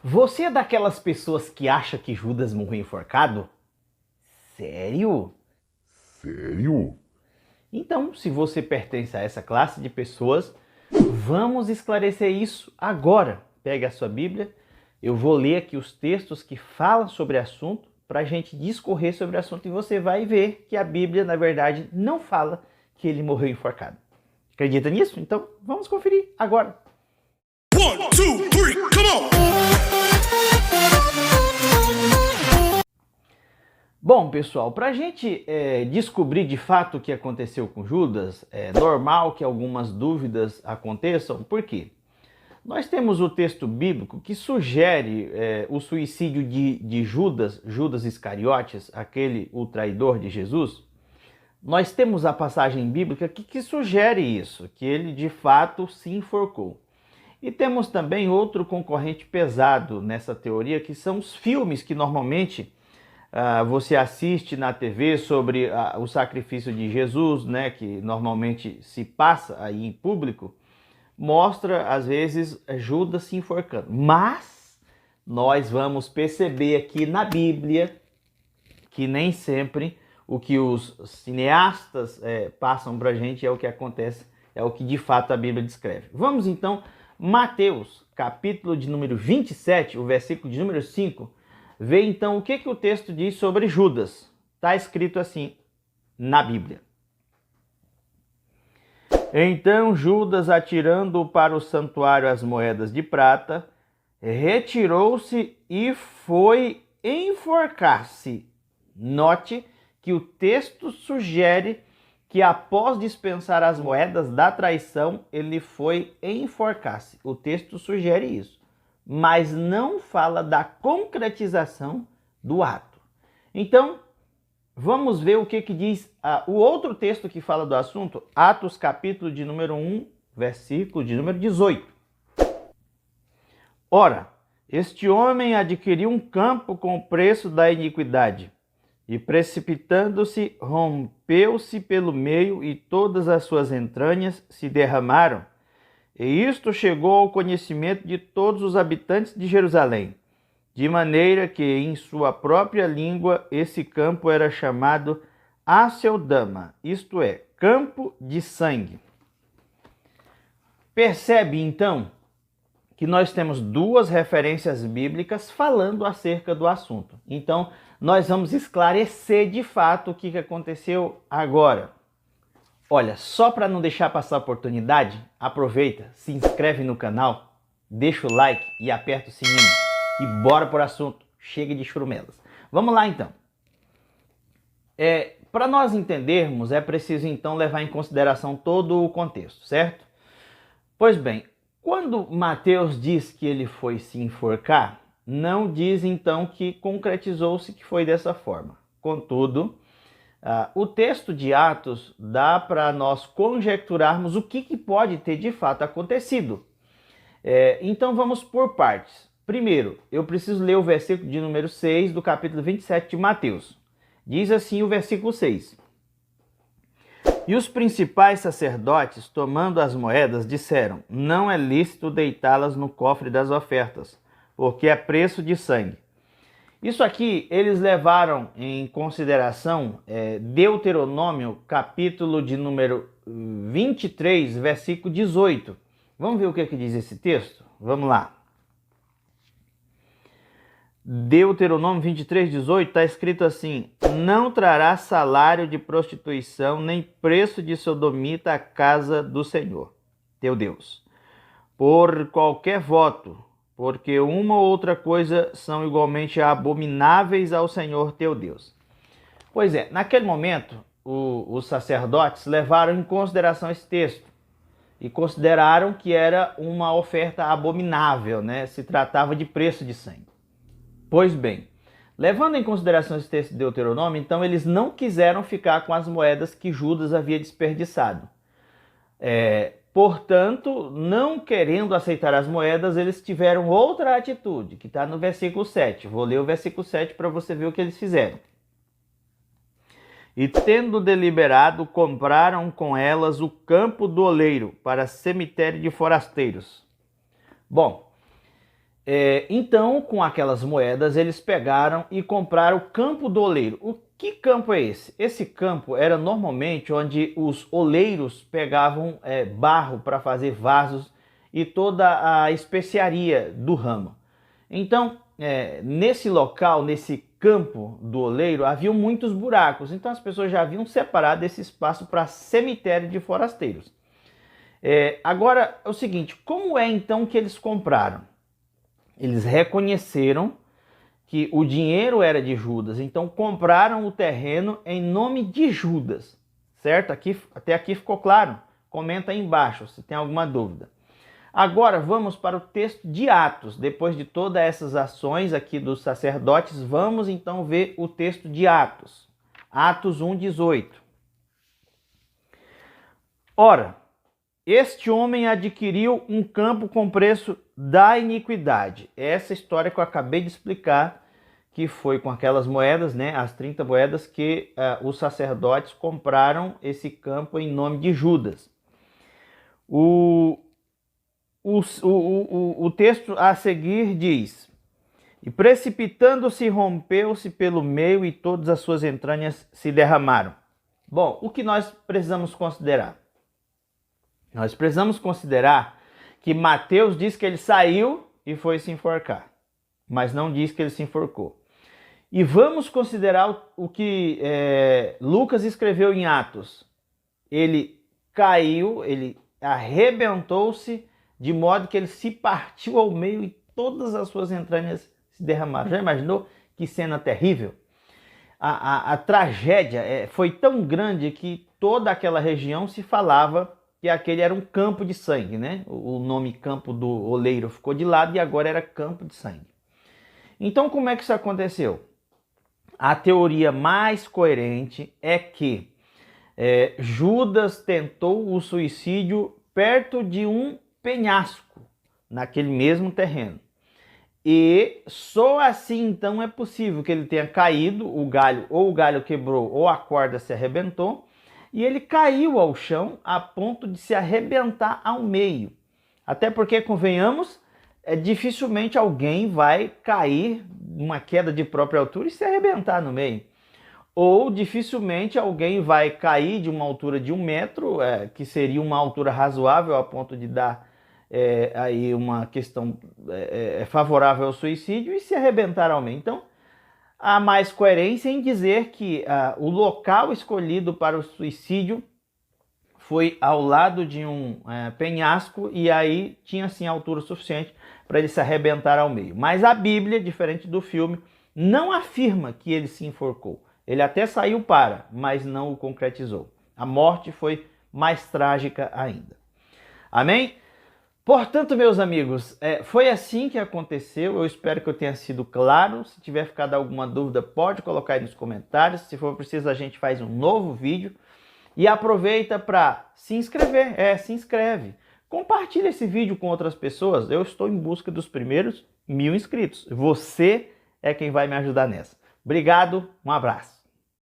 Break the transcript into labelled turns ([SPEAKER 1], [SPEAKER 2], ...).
[SPEAKER 1] Você é daquelas pessoas que acha que Judas morreu enforcado? Sério?
[SPEAKER 2] Sério?
[SPEAKER 1] Então, se você pertence a essa classe de pessoas, vamos esclarecer isso agora. Pegue a sua Bíblia, eu vou ler aqui os textos que falam sobre o assunto para a gente discorrer sobre o assunto e você vai ver que a Bíblia, na verdade, não fala que ele morreu enforcado. Acredita nisso? Então, vamos conferir agora.
[SPEAKER 3] 1, 2, 3, come on!
[SPEAKER 1] Bom, pessoal, para a gente descobrir de fato o que aconteceu com Judas, é normal que algumas dúvidas aconteçam. Por quê? Nós temos o texto bíblico que sugere o suicídio de Judas Iscariotes, o traidor de Jesus. Nós temos a passagem bíblica que sugere isso, que ele de fato se enforcou. E temos também outro concorrente pesado nessa teoria, que são os filmes que normalmente você assiste na TV sobre o sacrifício de Jesus, né, que normalmente se passa aí em público, mostra às vezes Judas se enforcando. Mas nós vamos perceber aqui na Bíblia que nem sempre o que os cineastas passam para a gente é o que acontece, é o que de fato a Bíblia descreve. Vamos então, Mateus, capítulo de número 27, o versículo de número 5, vê então o que o texto diz sobre Judas. Está escrito assim na Bíblia. Então Judas, atirando para o santuário as moedas de prata, retirou-se e foi enforcar-se. Note que o texto sugere que após dispensar as moedas da traição, ele foi enforcar-se. O texto sugere isso, mas não fala da concretização do ato. Então, vamos ver o que diz o outro texto que fala do assunto, Atos capítulo de número 1, versículo de número 18. Ora, este homem adquiriu um campo com o preço da iniquidade, e precipitando-se, rompeu-se pelo meio, e todas as suas entranhas se derramaram. E isto chegou ao conhecimento de todos os habitantes de Jerusalém, de maneira que em sua própria língua esse campo era chamado Aceldama, isto é, campo de sangue. Percebe então que nós temos duas referências bíblicas falando acerca do assunto. Então, nós vamos esclarecer de fato o que aconteceu agora. Olha, só para não deixar passar a oportunidade, aproveita, se inscreve no canal, deixa o like e aperta o sininho. E bora por assunto, chega de churumelas. Vamos lá então. Para nós entendermos, é preciso então levar em consideração todo o contexto, certo? Pois bem, quando Mateus diz que ele foi se enforcar, não diz então que concretizou-se que foi dessa forma. Contudo, o texto de Atos dá para nós conjecturarmos o que pode ter de fato acontecido. Então vamos por partes. Primeiro, eu preciso ler o versículo de número 6 do capítulo 27 de Mateus. Diz assim o versículo 6. E os principais sacerdotes, tomando as moedas, disseram: não é lícito deitá-las no cofre das ofertas, porque é preço de sangue. Isso aqui eles levaram em consideração Deuteronômio, capítulo de número 23, versículo 18. Vamos ver o que diz esse texto? Vamos lá. Deuteronômio 23, 18 está escrito assim: não trará salário de prostituição, nem preço de sodomita à casa do Senhor, teu Deus, por qualquer voto, porque uma ou outra coisa são igualmente abomináveis ao Senhor teu Deus. Pois é, naquele momento, os sacerdotes levaram em consideração esse texto e consideraram que era uma oferta abominável, né? Se tratava de preço de sangue. Pois bem, levando em consideração esse texto de Deuteronômio, então eles não quiseram ficar com as moedas que Judas havia desperdiçado. Portanto, não querendo aceitar as moedas, eles tiveram outra atitude, que está no versículo 7. Vou ler o versículo 7 para você ver o que eles fizeram. E tendo deliberado, compraram com elas o campo do oleiro para cemitério de forasteiros. Bom, Então, com aquelas moedas, eles pegaram e compraram o campo do oleiro. O que campo é esse? Esse campo era normalmente onde os oleiros pegavam barro para fazer vasos e toda a especiaria do ramo. Então, nesse local, nesse campo do oleiro, havia muitos buracos. Então, as pessoas já haviam separado esse espaço para cemitério de forasteiros. Agora, é o seguinte, como é então que eles compraram? Eles reconheceram que o dinheiro era de Judas, então compraram o terreno em nome de Judas, certo? Até aqui ficou claro? Comenta aí embaixo se tem alguma dúvida. Agora vamos para o texto de Atos. Depois de todas essas ações aqui dos sacerdotes, vamos então ver o texto de Atos. Atos 1:18. Ora, este homem adquiriu um campo com preço da iniquidade. Essa história que eu acabei de explicar, que foi com aquelas moedas, né, as 30 moedas que os sacerdotes compraram esse campo em nome de Judas. O texto a seguir diz: e precipitando-se, rompeu-se pelo meio e todas as suas entranhas se derramaram. Bom, o que nós precisamos considerar? Nós precisamos considerar que Mateus diz que ele saiu e foi se enforcar, mas não diz que ele se enforcou. E vamos considerar o que Lucas escreveu em Atos. Ele caiu, ele arrebentou-se de modo que ele se partiu ao meio e todas as suas entranhas se derramaram. Já imaginou que cena terrível? A tragédia foi tão grande que toda aquela região se falava que aquele era um campo de sangue, né? O nome campo do oleiro ficou de lado e agora era campo de sangue. Então, como é que isso aconteceu? A teoria mais coerente é que Judas tentou o suicídio perto de um penhasco, naquele mesmo terreno. E só assim então é possível que ele tenha caído, o galho quebrou ou a corda se arrebentou, e ele caiu ao chão a ponto de se arrebentar ao meio. Até porque, convenhamos, dificilmente alguém vai cair numa queda de própria altura e se arrebentar no meio. Ou dificilmente alguém vai cair de uma altura de 1 metro, que seria uma altura razoável a ponto de dar aí uma questão favorável ao suicídio e se arrebentar ao meio. Então, há mais coerência em dizer que o local escolhido para o suicídio foi ao lado de um penhasco e aí tinha sim altura suficiente para ele se arrebentar ao meio. Mas a Bíblia, diferente do filme, não afirma que ele se enforcou. Ele até saiu mas não o concretizou. A morte foi mais trágica ainda. Amém? Portanto, meus amigos, foi assim que aconteceu. Eu espero que eu tenha sido claro. Se tiver ficado alguma dúvida, pode colocar aí nos comentários. Se for preciso, a gente faz um novo vídeo. E aproveita para se inscrever. Se inscreve. Compartilhe esse vídeo com outras pessoas. Eu estou em busca dos primeiros 1000 inscritos. Você é quem vai me ajudar nessa. Obrigado, um abraço.